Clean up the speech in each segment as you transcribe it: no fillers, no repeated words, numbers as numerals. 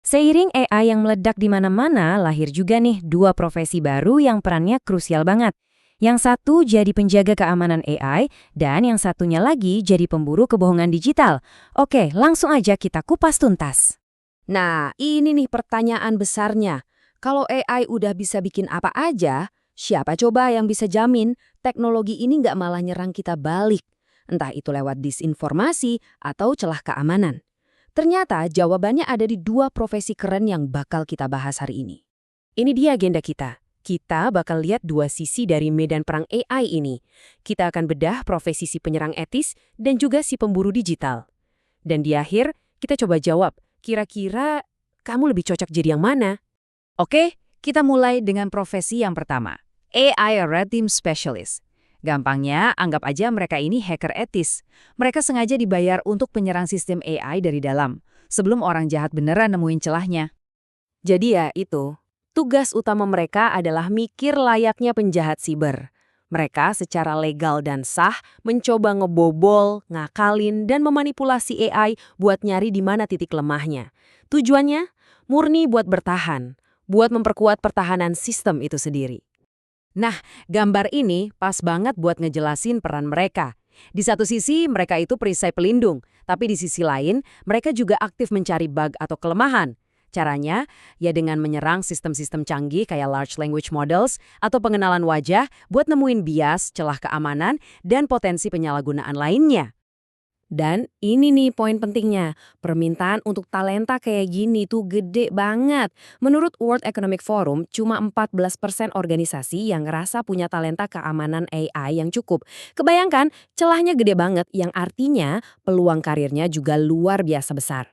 Seiring AI yang meledak di mana-mana, lahir juga nih dua profesi baru yang perannya krusial banget. Yang satu jadi penjaga keamanan AI, dan yang satunya lagi jadi pemburu kebohongan digital. Oke, langsung aja kita kupas tuntas. Nah, ini nih pertanyaan besarnya. Kalau AI udah bisa bikin apa aja, siapa coba yang bisa jamin teknologi ini nggak malah nyerang kita balik? Entah itu lewat disinformasi atau celah keamanan. Ternyata jawabannya ada di dua profesi keren yang bakal kita bahas hari ini. Ini dia agenda kita. Kita bakal lihat dua sisi dari medan perang AI ini. Kita akan bedah profesi si penyerang etis dan juga si pemburu digital. Dan di akhir, kita coba jawab, kira-kira kamu lebih cocok jadi yang mana? Oke, kita mulai dengan profesi yang pertama, AI Red Team Specialist. Gampangnya, anggap aja mereka ini hacker etis. Mereka sengaja dibayar untuk penyerang sistem AI dari dalam, sebelum orang jahat beneran nemuin celahnya. Jadi ya itu, tugas utama mereka adalah mikir layaknya penjahat siber. Mereka secara legal dan sah mencoba ngebobol, ngakalin, dan memanipulasi AI buat nyari di mana titik lemahnya. Tujuannya? Murni buat bertahan, buat memperkuat pertahanan sistem itu sendiri. Nah, gambar ini pas banget buat ngejelasin peran mereka. Di satu sisi, mereka itu perisai pelindung, tapi di sisi lain, mereka juga aktif mencari bug atau kelemahan. Caranya, ya dengan menyerang sistem-sistem canggih kayak large language models atau pengenalan wajah buat nemuin bias, celah keamanan, dan potensi penyalahgunaan lainnya. Dan ini nih poin pentingnya, permintaan untuk talenta kayak gini tuh gede banget. Menurut World Economic Forum, cuma 14% organisasi yang ngerasa punya talenta keamanan AI yang cukup. Kebayangkan, celahnya gede banget, yang artinya peluang karirnya juga luar biasa besar.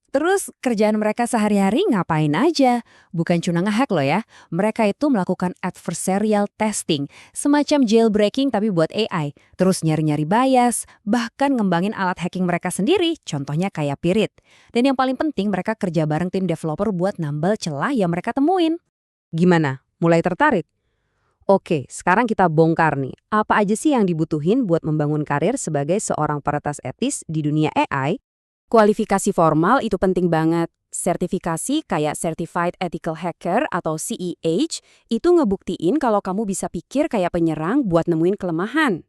Terus kerjaan mereka sehari-hari ngapain aja? Bukan cuma ngehack loh ya. Mereka itu melakukan adversarial testing, semacam jailbreaking tapi buat AI. Terus nyari-nyari bias, bahkan ngembangin alat hacking mereka sendiri, contohnya kayak Pirit. Dan yang paling penting mereka kerja bareng tim developer buat nambal celah yang mereka temuin. Gimana? Mulai tertarik? Oke, sekarang kita bongkar nih. Apa aja sih yang dibutuhin buat membangun karir sebagai seorang peretas etis di dunia AI? Kualifikasi formal itu penting banget. Sertifikasi kayak Certified Ethical Hacker atau CEH itu ngebuktiin kalau kamu bisa pikir kayak penyerang buat nemuin kelemahan.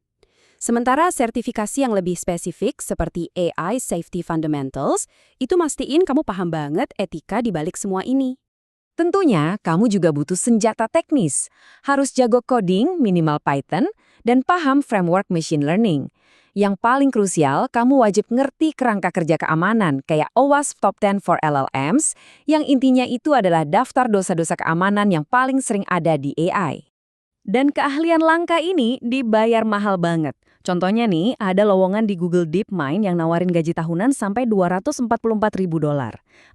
Sementara sertifikasi yang lebih spesifik seperti AI Safety Fundamentals itu mastiin kamu paham banget etika di balik semua ini. Tentunya kamu juga butuh senjata teknis. Harus jago coding, minimal Python, dan paham framework machine learning. Yang paling krusial, kamu wajib ngerti kerangka kerja keamanan kayak OWASP Top 10 for LLMs, yang intinya itu adalah daftar dosa-dosa keamanan yang paling sering ada di AI. Dan keahlian langka ini dibayar mahal banget. Contohnya nih, ada lowongan di Google DeepMind yang nawarin gaji tahunan sampai $244.000.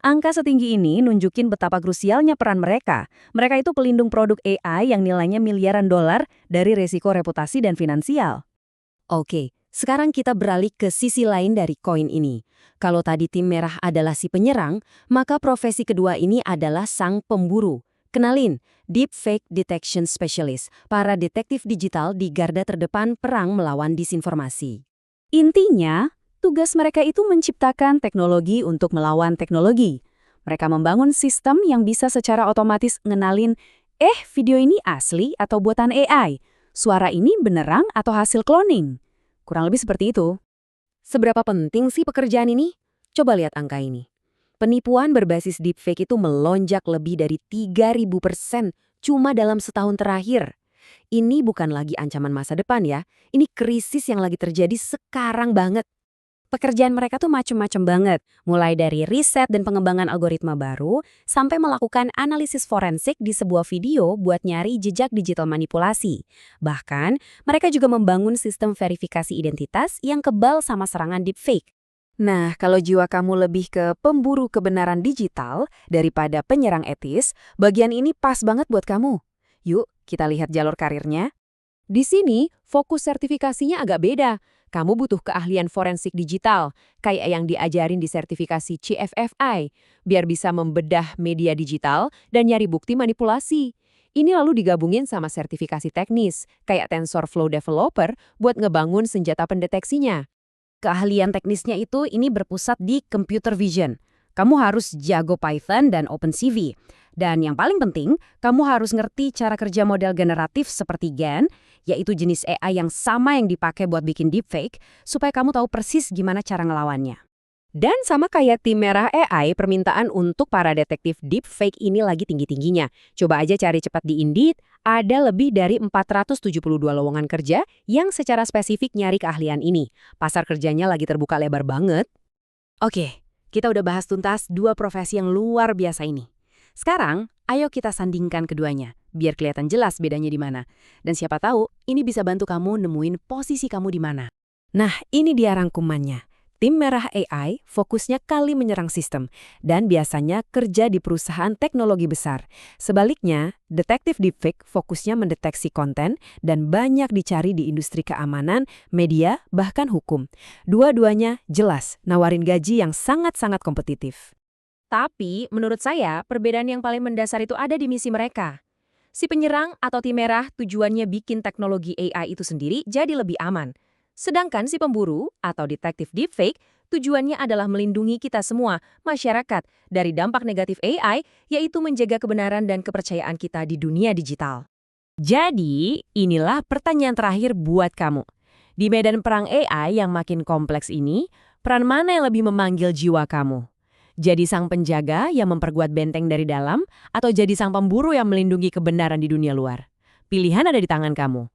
Angka setinggi ini nunjukin betapa krusialnya peran mereka. Mereka itu pelindung produk AI yang nilainya miliaran dolar dari resiko reputasi dan finansial. Oke. Sekarang kita beralih ke sisi lain dari koin ini. Kalau tadi tim merah adalah si penyerang, maka profesi kedua ini adalah sang pemburu. Kenalin, Deepfake Detection Specialist, para detektif digital di garda terdepan perang melawan disinformasi. Intinya, tugas mereka itu menciptakan teknologi untuk melawan teknologi. Mereka membangun sistem yang bisa secara otomatis ngenalin, video ini asli atau buatan AI? Suara ini beneran atau hasil cloning? Kurang lebih seperti itu. Seberapa penting sih pekerjaan ini? Coba lihat angka ini. Penipuan berbasis deepfake itu melonjak lebih dari 3.000% cuma dalam setahun terakhir. Ini bukan lagi ancaman masa depan ya, ini krisis yang lagi terjadi sekarang banget. Pekerjaan mereka tuh macem-macem banget, mulai dari riset dan pengembangan algoritma baru, sampai melakukan analisis forensik di sebuah video buat nyari jejak digital manipulasi. Bahkan, mereka juga membangun sistem verifikasi identitas yang kebal sama serangan deepfake. Nah, kalau jiwa kamu lebih ke pemburu kebenaran digital daripada penyerang etis, bagian ini pas banget buat kamu. Yuk, kita lihat jalur karirnya. Di sini, fokus sertifikasinya agak beda. Kamu butuh keahlian forensik digital, kayak yang diajarin di sertifikasi CFFI, biar bisa membedah media digital dan nyari bukti manipulasi. Ini lalu digabungin sama sertifikasi teknis, kayak TensorFlow Developer, buat ngebangun senjata pendeteksinya. Keahlian teknisnya ini berpusat di computer vision. Kamu harus jago Python dan OpenCV. Dan yang paling penting, kamu harus ngerti cara kerja model generatif seperti GAN, yaitu jenis AI yang sama yang dipakai buat bikin deepfake, supaya kamu tahu persis gimana cara ngelawannya. Dan sama kayak tim merah AI, permintaan untuk para detektif deepfake ini lagi tinggi-tingginya. Coba aja cari cepat di Indeed, ada lebih dari 472 lowongan kerja yang secara spesifik nyari keahlian ini. Pasar kerjanya lagi terbuka lebar banget. Oke, kita udah bahas tuntas dua profesi yang luar biasa ini. Sekarang, ayo kita sandingkan keduanya, biar kelihatan jelas bedanya di mana. Dan siapa tahu, ini bisa bantu kamu nemuin posisi kamu di mana. Nah, ini dia rangkumannya. Tim merah AI fokusnya kali menyerang sistem, dan biasanya kerja di perusahaan teknologi besar. Sebaliknya, detektif deepfake fokusnya mendeteksi konten dan banyak dicari di industri keamanan, media, bahkan hukum. Dua-duanya jelas nawarin gaji yang sangat-sangat kompetitif. Tapi, menurut saya, perbedaan yang paling mendasar itu ada di misi mereka. Si penyerang atau tim merah tujuannya bikin teknologi AI itu sendiri jadi lebih aman. Sedangkan si pemburu atau detektif deepfake tujuannya adalah melindungi kita semua, masyarakat, dari dampak negatif AI, yaitu menjaga kebenaran dan kepercayaan kita di dunia digital. Jadi, inilah pertanyaan terakhir buat kamu. Di medan perang AI yang makin kompleks ini, peran mana yang lebih memanggil jiwa kamu? Jadi sang penjaga yang memperkuat benteng dari dalam, atau jadi sang pemburu yang melindungi kebenaran di dunia luar? Pilihan ada di tangan kamu.